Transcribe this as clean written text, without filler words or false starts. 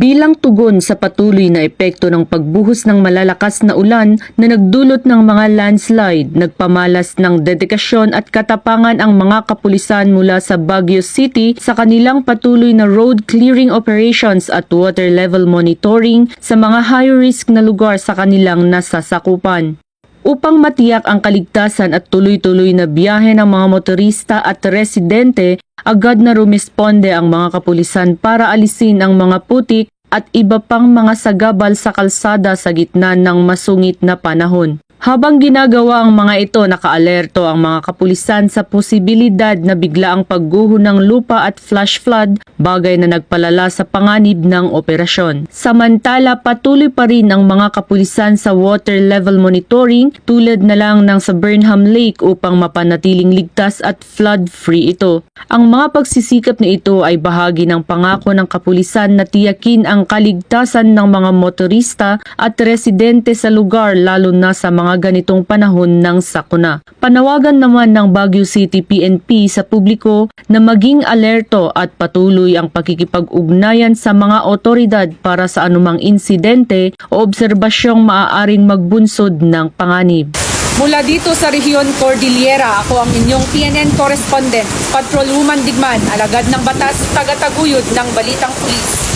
Bilang tugon sa patuloy na epekto ng pagbuhos ng malalakas na ulan na nagdulot ng mga landslide, nagpamalas ng dedikasyon at katapangan ang mga kapulisan mula sa Baguio City sa kanilang patuloy na road clearing operations at water level monitoring sa mga high-risk na lugar sa kanilang nasasakupan. Upang matiyak ang kaligtasan at tuloy-tuloy na biyahe ng mga motorista at residente, agad na rumisponde ang mga kapulisan para alisin ang mga putik at iba pang mga sagabal sa kalsada sa gitna ng masungit na panahon. Habang ginagawa ang mga ito, nakaalerto ang mga kapulisan sa posibilidad na biglaang pagguho ng lupa at flash flood, bagay na nagpalala sa panganib ng operasyon. Samantala, patuloy pa rin ang mga kapulisan sa water level monitoring tulad na lang ng sa Burnham Lake upang mapanatiling ligtas at flood-free ito. Ang mga pagsisikap na ito ay bahagi ng pangako ng kapulisan na tiyakin ang kaligtasan ng mga motorista at residente sa lugar lalo na sa mga ganitong panahon ng sakuna. Panawagan naman ng Baguio City PNP sa publiko na maging alerto at patuloy ang pakikipag-ugnayan sa mga otoridad para sa anumang insidente o obserbasyong maaaring magbunsod ng panganib. Mula dito sa Rehiyon Cordillera, ako ang inyong PNN correspondent, Patrolwoman Digman, alagad ng batas, tagataguyod ng Balitang Pulis.